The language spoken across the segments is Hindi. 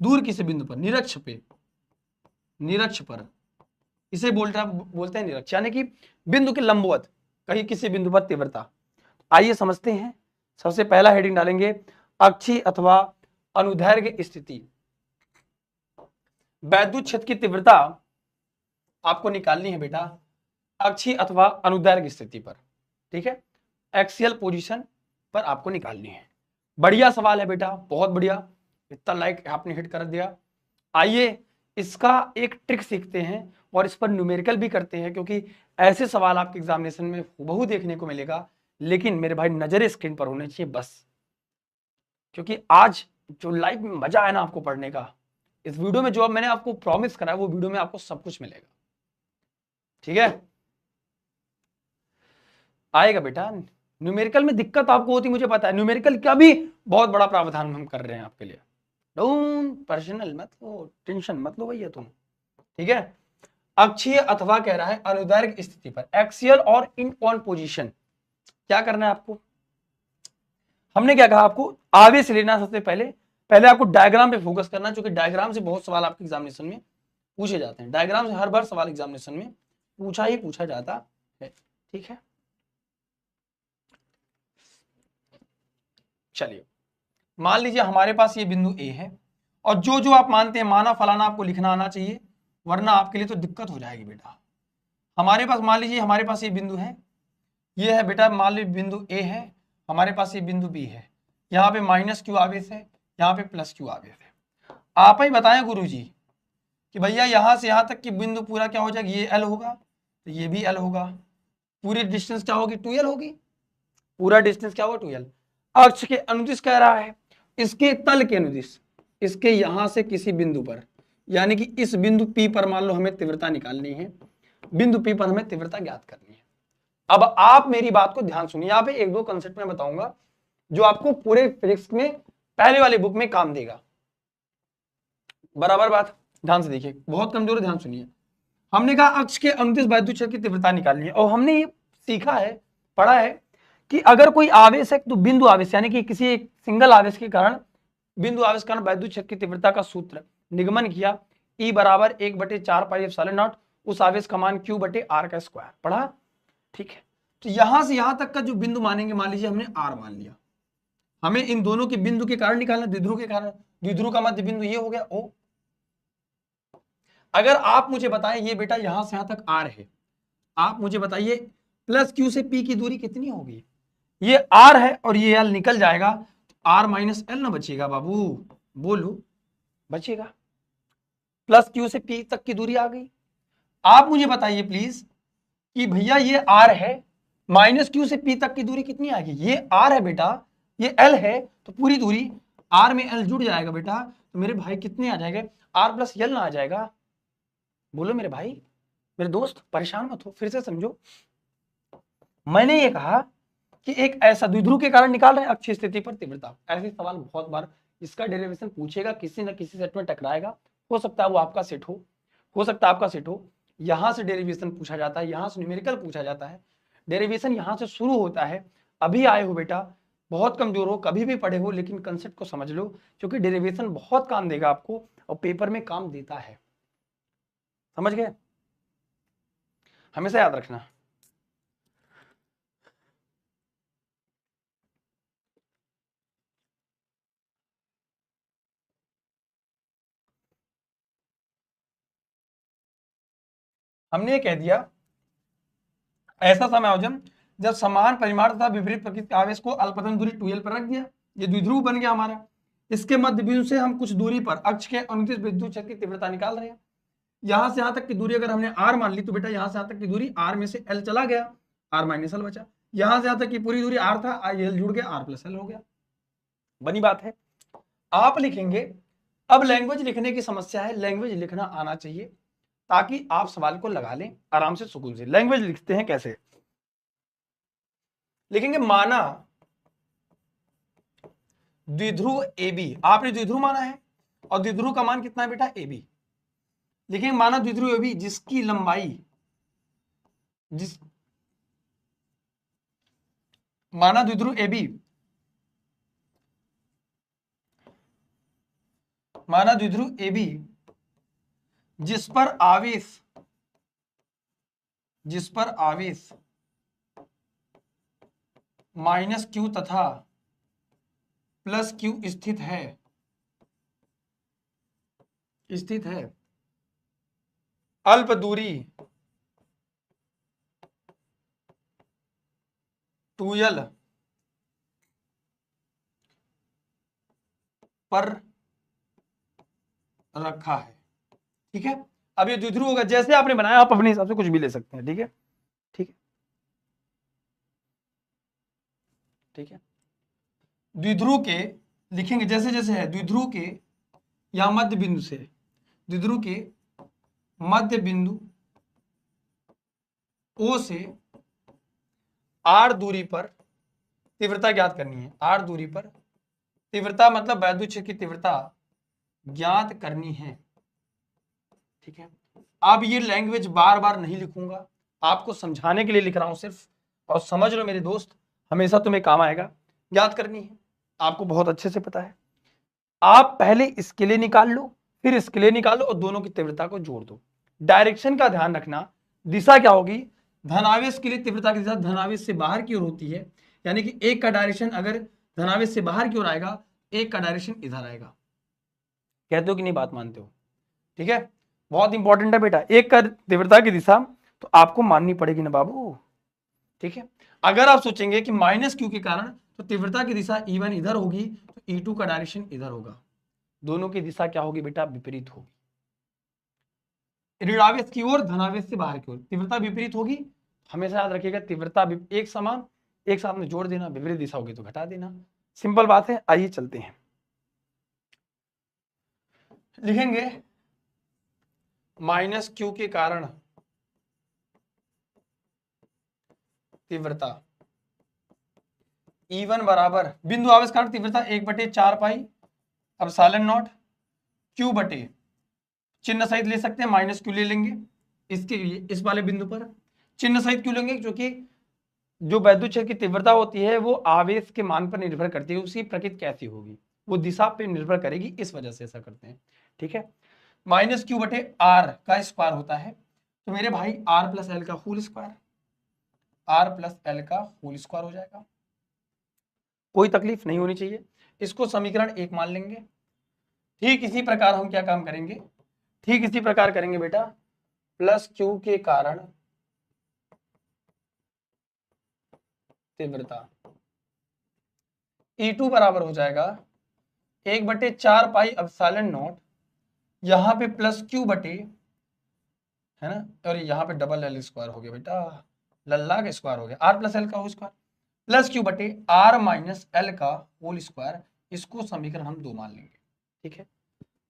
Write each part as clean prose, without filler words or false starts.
दूर किसी बिंदु पर, निरक्ष पे, निरक्ष पर, इसे बोलते हैं निरक्ष, यानी कि बिंदु के लंबवत कहीं किसी बिंदु पर तीव्रता। आइए समझते हैं। सबसे पहला हेडिंग डालेंगे अक्षीय अथवा अनुदैर्घ्य स्थिति। वैद्युत क्षेत्र की तीव्रता आपको निकालनी है बेटा अक्षीय अथवा अनुदैर्घ्य स्थिति पर, ठीक है, एक्सियल पोजीशन पर आपको निकालनी है। बढ़िया सवाल है बेटा, बहुत बढ़िया, इतना लाइक आपने हिट कर दिया। आइए इसका एक ट्रिक सीखते हैं और इस पर न्यूमेरिकल भी करते हैं, क्योंकि ऐसे सवाल आपके एग्जामिनेशन में हूबहू देखने को मिलेगा, लेकिन मेरे भाई नजर स्क्रीन पर होने चाहिए बस। क्योंकि आज जो लाइव में मजा है ना आपको पढ़ने का, इस वीडियो में जो अब मैंने आपको प्रॉमिस करा है वो वीडियो में आपको सब कुछ मिलेगा, ठीक है। आएगा बेटा। न्यूमेरिकल में दिक्कत आपको होती मुझे पता है, न्यूमेरिकल का भी बहुत बड़ा प्रावधान हम कर रहे हैं आपके लिए, डोंट पर्सनल मत लो, टेंशन मत लो भैया तुम, ठीक है। अक्षीय अथवा कह रहा है अनुदैर्घ्य स्थिति पर, एक्सियल और इन ऑन पोजीशन, क्या करना है आपको, हमने क्या कहा आपको आवेश लेना। सबसे पहले पहले आपको डायग्राम पे फोकस करना, क्योंकि डायग्राम से बहुत सवाल आपके एग्जामिनेशन में पूछे जाते हैं, डायग्राम से हर बार सवाल एग्जामिनेशन में पूछा जाता है, ठीक है। चलिए मान लीजिए हमारे पास ये बिंदु ए है, और जो जो आप मानते हैं माना फलाना आपको लिखना आना चाहिए, वरना आपके लिए तो दिक्कत हो जाएगी बेटा। हमारे पास मान लीजिए हमारे पास ये बिंदु है, ये है बेटा, मान लीजिए बिंदु ए है, हमारे पास ये बिंदु बी है, यहाँ पे माइनस क्यू आवेश है, यहाँ पे प्लस क्यू आवेश है। आप ही बताएं गुरुजी कि भैया यहाँ से यहाँ तक की बिंदु पूरा क्या हो जाएगा, ये एल होगा तो ये भी एल होगा, पूरी डिस्टेंस क्या होगी, 2l होगी, पूरा डिस्टेंस क्या होगा 2l। अक्ष के अनुदिश कह रहा है, इसके तल के अनुदिश, इसके यहां से किसी बिंदु पर, यानी कि इस बिंदु P पर मान लो हमें तीव्रता निकालनी है, बिंदु P पर हमें तीव्रता ज्ञात करनी है। अब आप मेरी बात को ध्यान सुनिए, यहाँ पे एक दो कंसेप्ट में बताऊंगा जो आपको पूरे फिजिक्स में पहले वाली बुक में काम देगा, बराबर बात, ध्यान से देखिए, बहुत कमजोर है, ध्यान सुनिए। हमने कहा अक्ष के अनुदिश वैद्युत क्षेत्र की तीव्रता निकालनी है, और हमने ये सीखा है, पढ़ा है कि अगर कोई आवेश है तो बिंदु आवेश, यानी कि किसी एक सिंगल आवेश के कारण, बिंदु आवेश के कारण वैद्युत क्षेत्र की तीव्रता का सूत्र निगमन किया, E बराबर 1/4 पाई एप्सिलॉन नॉट, उस आवेश का मान Q बटे R का स्क्वायर, पढ़ा, ठीक है। तो यहां से यहां तक का जो बिंदु मानेंगे, मान लीजिए हमने R मान लिया, हमें इन दोनों के बिंदु के कारण निकालना, द्विध्रुव के कारण, द्विध्रुव का मध्य बिंदु ये हो गया O। अगर आप मुझे बताएं ये बेटा यहां से यहां तक R है, आप मुझे बताइए प्लस Q से P की दूरी कितनी होगी, ये R है और ये L निकल जाएगा, R माइनस एल ना बचेगा बाबू, बोलो बचेगा, प्लस Q से P तक की दूरी आ गई। आप मुझे बताइए प्लीज कि भैया ये R है, माइनस Q से P तक की दूरी कितनी आएगी, ये R है बेटा, ये L है, तो पूरी दूरी R में L जुड़ जाएगा बेटा, तो मेरे भाई कितने आ जाएंगे, R प्लस L ना आ जाएगा, बोलो मेरे भाई, मेरे दोस्त परेशान मत हो, फिर से समझो। मैंने ये कहा कि एक ऐसा द्विध्रुव के कारण निकाल रहे हैं अक्षीय स्थिति पर तीव्रता, ऐसे सवाल बहुत बार इसका डेरिवेशन पूछेगा, किसी न किसी सेट में टकराएगा, हो सकता है वो आपका सेट हो सकता है आपका सेट हो। यहां से डेरिवेशन पूछा जाता है, यहां से न्यूमेरिकल पूछा जाता है, डेरिवेशन यहां से शुरू होता है। अभी आए हो बेटा, बहुत कमजोर हो, कभी भी पढ़े हो, लेकिन कंसेप्ट को समझ लो, क्योंकि डेरिवेशन बहुत काम देगा आपको और पेपर में काम देता है, समझ गए, हमेशा याद रखना। हमने ये कह दिया ऐसा समायोजन जब समान परिमाण तथा विपरीत प्रकृति के आवेश को अल्पतम दूरी 2l पर रख दिया, ये द्विध्रुव बन गया हमारा, इसके मध्य बिंदु से हम कुछ दूरी पर अक्ष के अनुदिश विद्युत क्षेत्र की तीव्रता निकाल रहे हैं। यहां से यहां तक की दूरी अगर हमने r मान ली तो बेटा यहां से यहां तक की दूरी r में से l चला गया, r माइनस l बचा, यहां से यहां तक की पूरी दूरी r था, l जुड़ गया, r प्लस l हो गया, बनी बात है। आप लिखेंगे, अब लैंग्वेज लिखने की समस्या है, लैंग्वेज लिखना आना चाहिए ताकि आप सवाल को लगा लें आराम से, सुकून से। लैंग्वेज लिखते हैं कैसे, लिखेंगे माना द्विध्रुव ए बी, आपने द्विध्रुव माना है और द्विध्रुव का मान कितना है बेटा ए बी, लिखेंगे माना द्विध्रुव ए बी जिसकी लंबाई, माना द्विध्रुव ए बी, माना द्विध्रुव AB जिस पर आवेश माइनस Q तथा प्लस Q स्थित है अल्प दूरी 2L पर रखा है। ठीक है, अब ये द्विध्रुव होगा, जैसे आपने बनाया आप अपने हिसाब से कुछ भी ले सकते हैं। ठीक है, ठीक है, ठीक है। द्विध्रुव के लिखेंगे जैसे जैसे है, द्विध्रुव के या मध्य बिंदु से, द्विध्रुव के मध्य बिंदु O से r दूरी पर तीव्रता ज्ञात करनी है। r दूरी पर तीव्रता मतलब वैद्युत क्षेत्र की तीव्रता ज्ञात करनी है। ठीक है, अब ये लैंग्वेज बार बार नहीं लिखूंगा, आपको समझाने के लिए लिख रहा हूं सिर्फ, और समझ लो मेरे दोस्त, हमेशा तुम्हें काम आएगा। ज्ञात करनी है, आपको बहुत अच्छे से पता है। आप पहले इसके लिए निकाल लो, फिर इसके लिए निकालो और दोनों की तीव्रता को जोड़ दो। डायरेक्शन का ध्यान रखना, दिशा क्या होगी, धनावेश के लिए तीव्रता की दिशा धनावेश से बाहर की ओर होती है, यानी कि एक का डायरेक्शन अगर धनावेश से बाहर की ओर आएगा, एक का डायरेक्शन इधर आएगा। कहते हो कि नहीं, बात मानते हो? ठीक है, बहुत इंपॉर्टेंट है बेटा, एक का तीव्रता की दिशा तो आपको माननी पड़ेगी ना बाबू। ठीक है, अगर आप सोचेंगे कि माइनस Q के कारण तो तीव्रता की दिशा E1 इधर होगी तो E2 का डायरेक्शन इधर होगा, दोनों की दिशा क्या होगी बेटा, विपरीत होगी। ऋणावेश की ओर, धनावेश से बाहर की ओर, तीव्रता विपरीत होगी। हमेशा याद रखिएगा, तीव्रता एक समान, एक साथ में जोड़ देना, विपरीत दिशा होगी तो घटा देना, सिंपल बात है। आइए चलते हैं, लिखेंगे माइनस Q के कारण तीव्रता E1 बराबर बिंदु आवेश कारण तीव्रता 1/4 पाई एप्सिलॉन नॉट Q बटे, चिन्ह सहित ले सकते हैं, माइनस Q ले लेंगे इसके लिए, इस वाले बिंदु पर चिन्ह सहित क्यों लेंगे, क्योंकि जो वैद्युत क्षेत्र की तीव्रता होती है वो आवेश के मान पर निर्भर करती है, उसकी प्रकृति कैसी होगी वो दिशा पर निर्भर करेगी, इस वजह से ऐसा करते हैं। ठीक है, माइनस Q बटे R का स्क्वायर होता है, तो मेरे भाई R प्लस L का whole square, R plus L का होल स्क्वायर हो जाएगा। कोई तकलीफ नहीं होनी चाहिए, इसको समीकरण 1 मान लेंगे। ठीक इसी प्रकार हम क्या काम करेंगे, ठीक इसी प्रकार करेंगे बेटा, प्लस Q के कारण तीव्रता E2 बराबर हो जाएगा 1/4 पाई एप्सिलॉन नॉट, यहां पे प्लस Q बटे, है ना, और यहाँ पे डबल L स्क्वायर हो गया बेटा, लल्ला का स्क्वायर हो गया, R प्लस L का होल स्क्वायर प्लस Q बटे R माइनस L का होल स्क्वायर, इसको समीकरण हम 2 मान लेंगे। ठीक है,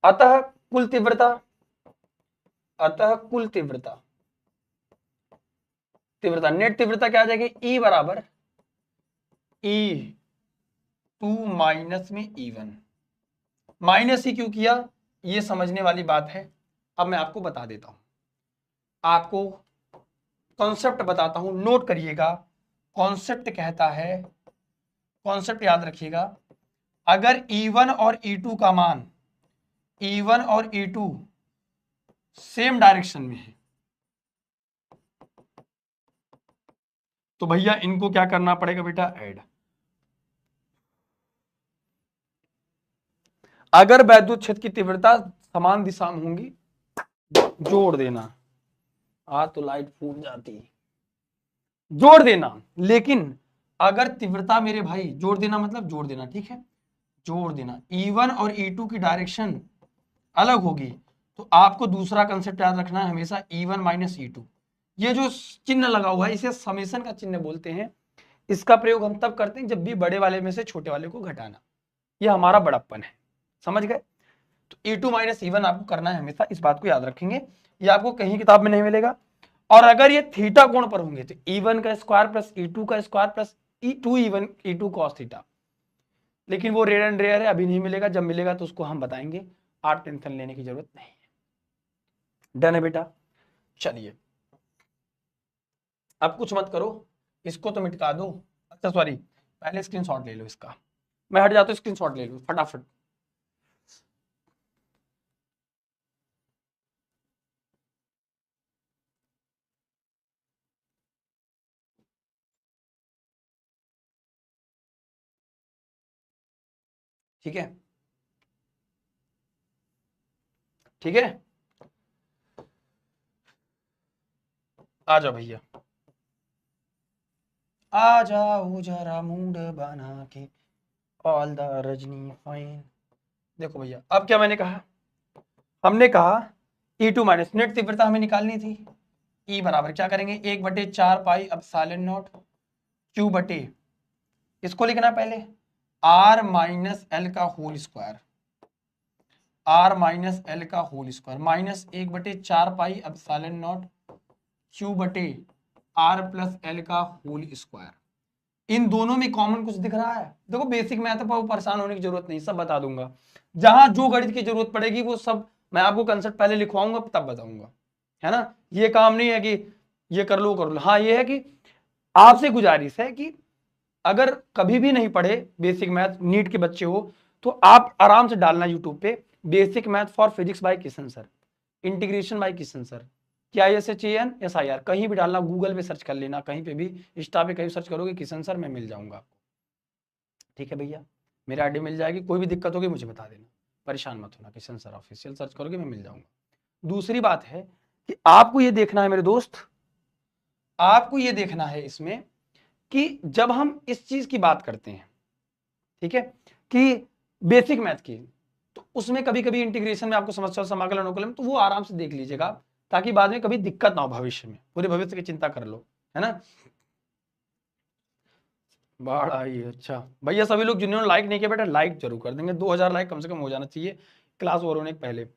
अतः कुल तीव्रता, नेट तीव्रता क्या आ जाएगी, E बराबर E2 माइनस में E1, माइनस ही क्यों किया ये समझने वाली बात है। अब मैं आपको बता देता हूं, आपको कॉन्सेप्ट बताता हूं, नोट करिएगा। कॉन्सेप्ट कहता है, कॉन्सेप्ट याद रखिएगा, अगर E1 और E2 का मान, E1 और E2 सेम डायरेक्शन में है तो भैया इनको क्या करना पड़ेगा बेटा, ऐड। अगर वैद्युत क्षेत्र की तीव्रता समान दिशा में होंगी, जोड़ देना, आज तो लाइट फूट जाती, जोड़ देना। लेकिन अगर तीव्रता मेरे भाई, जोड़ देना मतलब जोड़ देना, ठीक है, जोड़ देना, E1 और E2 की डायरेक्शन अलग होगी तो आपको दूसरा कंसेप्ट याद रखना है हमेशा, E1 माइनस E2। ये जो चिन्ह लगा हुआ है इसे समेशन का चिन्ह बोलते हैं। इसका प्रयोग हम तब करते हैं जब भी बड़े वाले में से छोटे वाले को घटाना, ये हमारा बड़प्पन है, समझ गए। तो E2 माइनस E1 आपको करना है हमेशा, इस बात को याद रखेंगे, ये आपको कहीं किताब में नहीं मिलेगा। और अगर ये थीटा कोण पर होंगे तो E1 का स्क्वायर प्लस E2 का square plus E2 cos theta, लेकिन वो रेयर एंड रेयर है, अभी नहीं मिलेगा, जब मिलेगा तो उसको हम बताएंगे, आप टेंशन लेने की जरूरत नहीं है। डन है बेटा, चलिए अब कुछ मत करो, इसको तो मिटा दो। अच्छा सॉरी, पहले स्क्रीनशॉट ले लो इसका, मैं हट जाता हूं, स्क्रीनशॉट ले लो फटाफट। ठीक है, ठीक है, आ जाओ भैया, आ जाओ जरा मूड बना के, ऑल द रजनी फाइन। देखो भैया, अब क्या मैंने कहा, हमने कहा E2 माइनस नेट तीव्रता हमें निकालनी थी, E बराबर क्या करेंगे 1/4 पाई एप्सिलॉन नॉट Q बटे, इसको लिखना पहले R माइनस एल का whole square, R minus L का whole square minus 1/4 pi epsilon nought Q बटे R प्लस एल का होल स्क्वायर। इन दोनों में कॉमन कुछ दिख रहा है? देखो बेसिक मैथ पर परेशान होने की जरूरत नहीं, सब बता दूंगा, जहां जो गणित की जरूरत पड़ेगी वो सब मैं आपको कंसेप्ट पहले लिखवाऊंगा तब बताऊंगा, है ना। ये काम नहीं है कि ये कर लो। हाँ ये है कि आपसे गुजारिश है कि अगर कभी भी नहीं पढ़े बेसिक मैथ, नीट के बच्चे हो, तो आप आराम से डालना यूट्यूब पे basic math for physics bye Kishan sir, integration by Kishan sir, KISHAN SIR, कहीं भी डालना, गूगल पे सर्च कर लेना, कहीं पे भी इंस्टा पे कहीं सर्च करोगे किशन सर, मैं मिल जाऊंगा आपको। ठीक है भैया, मेरी आईडी मिल जाएगी, कोई भी दिक्कत होगी मुझे बता देना, परेशान मत होना, किशन सर ऑफिशियल सर्च करोगे मैं मिल जाऊंगा। दूसरी बात है कि आपको ये देखना है मेरे दोस्त, आपको ये देखना है इसमें कि जब हम इस चीज की बात करते हैं, ठीक है, कि बेसिक मैथ की, तो उसमें कभी कभी इंटीग्रेशन में आपको समस्या समाकलन अनुकलन, तो वो आराम से देख लीजिएगा ताकि बाद में कभी दिक्कत ना हो भविष्य में, पूरे भविष्य की चिंता कर लो, है ना। बाढ़ आई, अच्छा भैया सभी लोग जिन्होंने लाइक नहीं किया बेटा लाइक जरूर कर देंगे, 2000 लाइक कम से कम हो जाना चाहिए क्लास ओवर होने के पहले।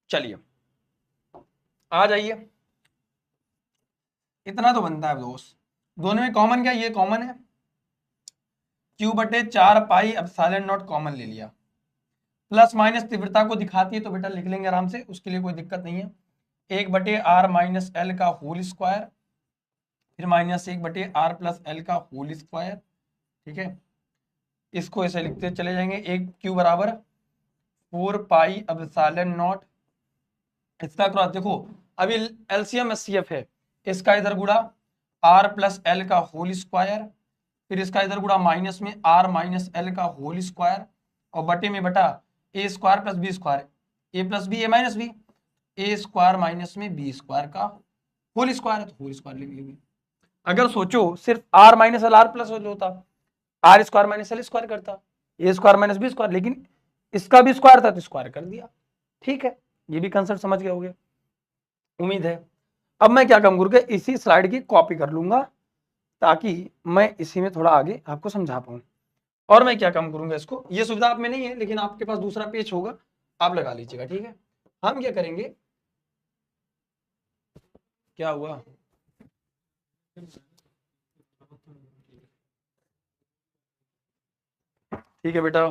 चलिए आ जाइए, इतना तो बनता है दोस्त, दोनों में कॉमन क्या, ये कॉमन है Q/4 pi epsilon not common ले लिया, प्लस माइनस तीव्रता को दिखाती है तो बेटा लिख लेंगे आराम से, उसके लिए कोई दिक्कत नहीं है, 1/R माइनस एल का होल स्क्वायर, फिर माइनस 1/R प्लस एल का होल स्क्वायर, ठीक है, इसको ऐसे लिखते चले जाएंगे, एक Q बराबर 4 पाई एप्सिलॉन नॉट, इसका क्रॉस देखो, अभी LCM SCF है, इसका इधर गुड़ा R प्लस एल का होल स्क्वायर, फिर इसका इधर गुड़ा माइनस में R माइनस एल का होल स्क्वायर, और बटे में बटा ए स्क्वायर प्लस बी स्क्वायर, ए प्लस बी ए माइनस बी, ए स्क्वायर माइनस में बी स्क्वायर का होल स्क्वायर, तो होल स्क्वायर लिख लेंगे। अगर सोचो सिर्फ R minus L R plus होता, R square minus L square करता, ए स्क्वायर माइनस बी स्क्वायर, लेकिन इसका भी स्क्वायर था तो स्क्वायर कर दिया, ठीक है, ये भी कंसेप्ट समझ गए होगे उम्मीद है। अब मैं क्या काम करूंगा, इसी स्लाइड की कॉपी कर लूंगा ताकि मैं इसी में थोड़ा आगे आपको समझा पाऊं, और मैं क्या काम करूंगा इसको, ये सुविधा आप में नहीं है लेकिन आपके पास दूसरा पेज होगा, आप लगा लीजिएगा, ठीक है। हम क्या करेंगे, क्या हुआ, ठीक है बेटा,